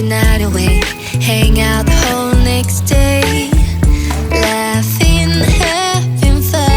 the night away, hang out the whole next day, laughing, having fun.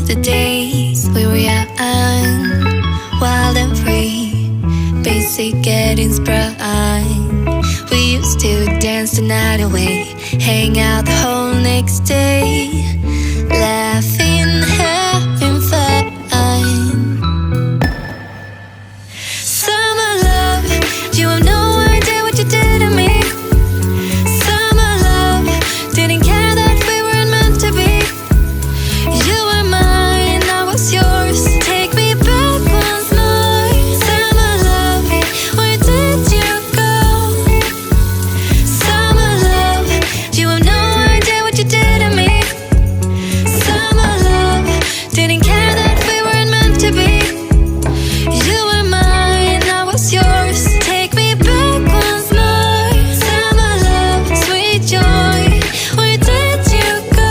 The days we were young, wild and free, basic getting sprung. We used to dance the night away, hang out the whole next day, laughing, having fun. Summer love, you have no idea what you did to me. Summer love, didn't care that we weren't meant to be. You were mine, I was yours. Take me back once more. Summer love, where did you go? Summer love, you have no idea what you did to me. Summer love, didn't care that we weren't meant to be. You were mine, I was yours. Take me back once more. Summer love, sweet joy, where did you go?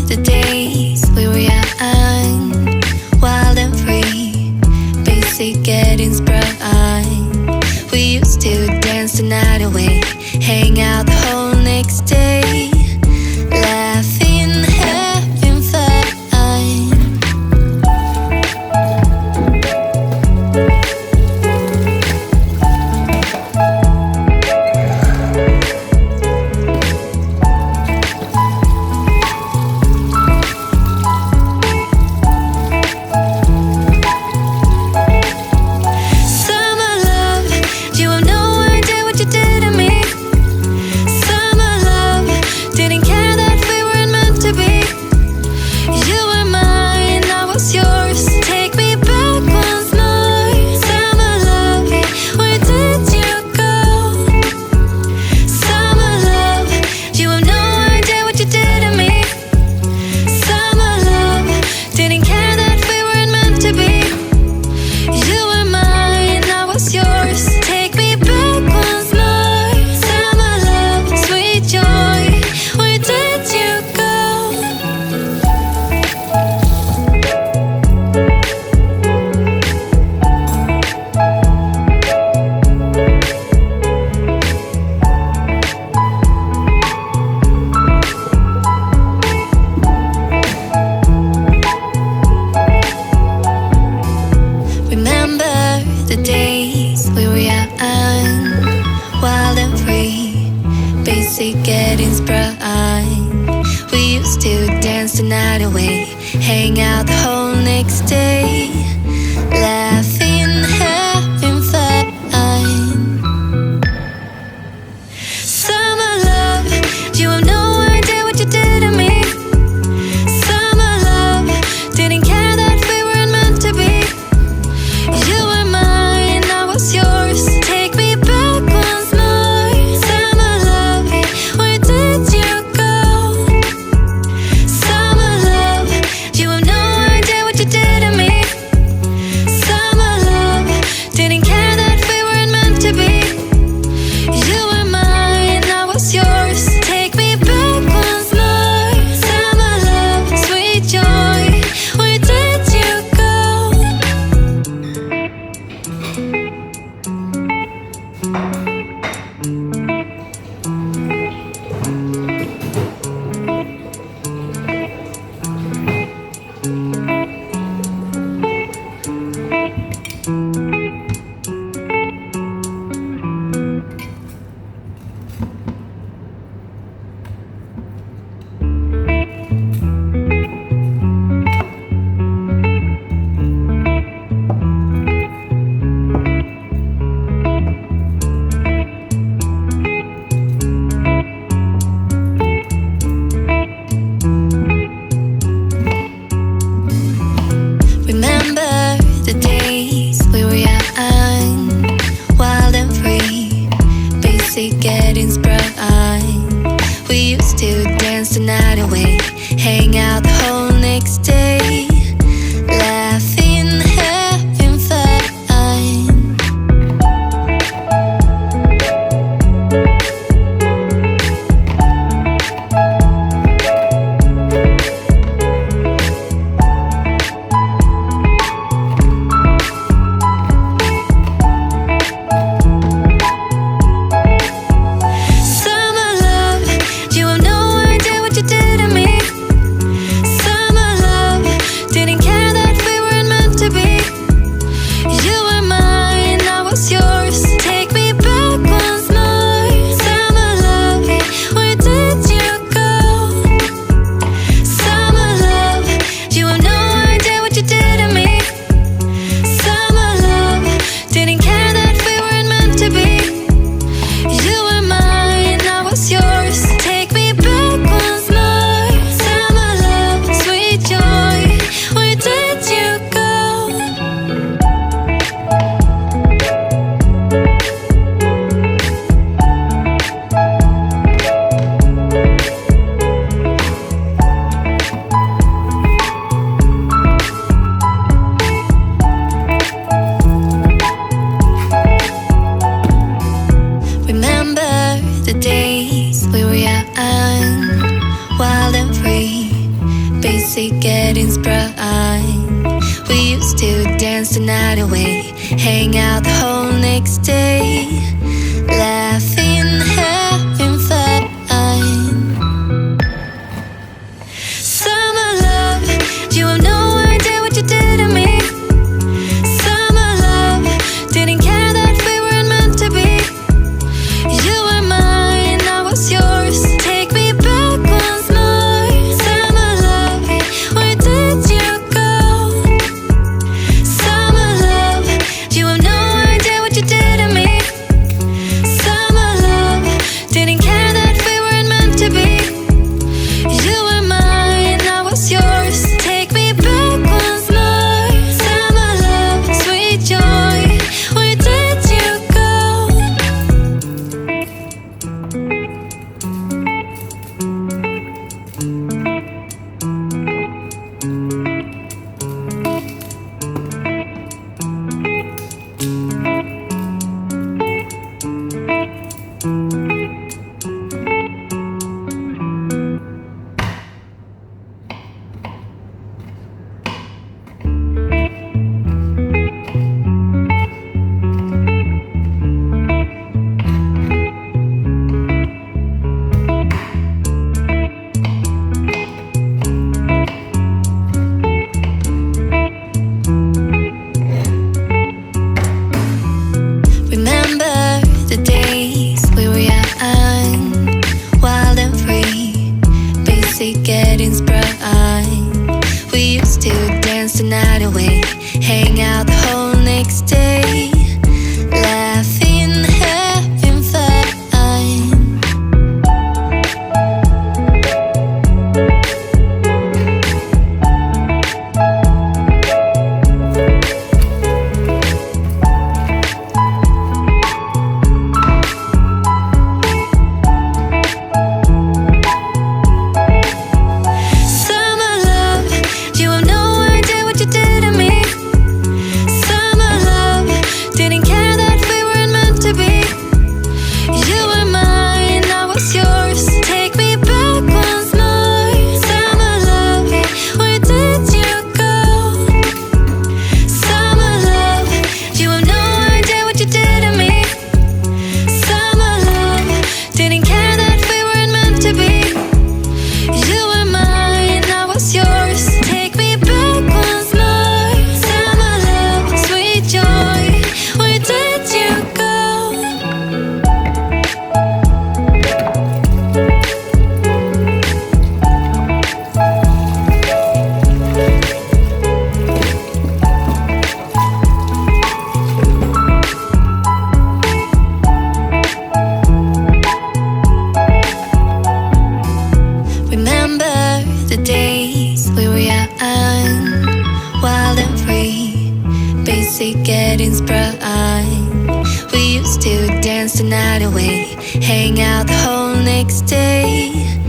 The days we were young, wild and free, basic getting sprung. We used to dance the night away, hang out the whole next day, laughing, having fun. The days we were young, wild and free, basic getting sprung. We used to dance the night away, hang out the whole next day, laugh Remember the days we were young, wild and free, basic getting sprung. We used to dance the night away, hang out the whole next day, laughing, having fun. Summer love, you have no idea what you did to me. Summer love, didn't care that we weren't meant to be. You were mine, I was yours. Take me back once more. Summer love, where did you go? Summer love, you have no idea what you did to me. Summer love, didn't care that we weren't meant to be. You were mine, I was yours. Take me back once more. Summer love, sweet joy, where did you go? Remember the days we were young, wild and free, basic getting sprung. We used to dance the night away, hang out the whole next day, laughing, having fun. Summer love, you have no idea what you did to me. Summer love, didn't care that we weren't meant to be. You were mine, I was yours. Take me back once more. Summer love, where did you go? Summer love, you have no idea what you did to me. Pusit getting sprung. We used to dance the night away, hang out the whole next day.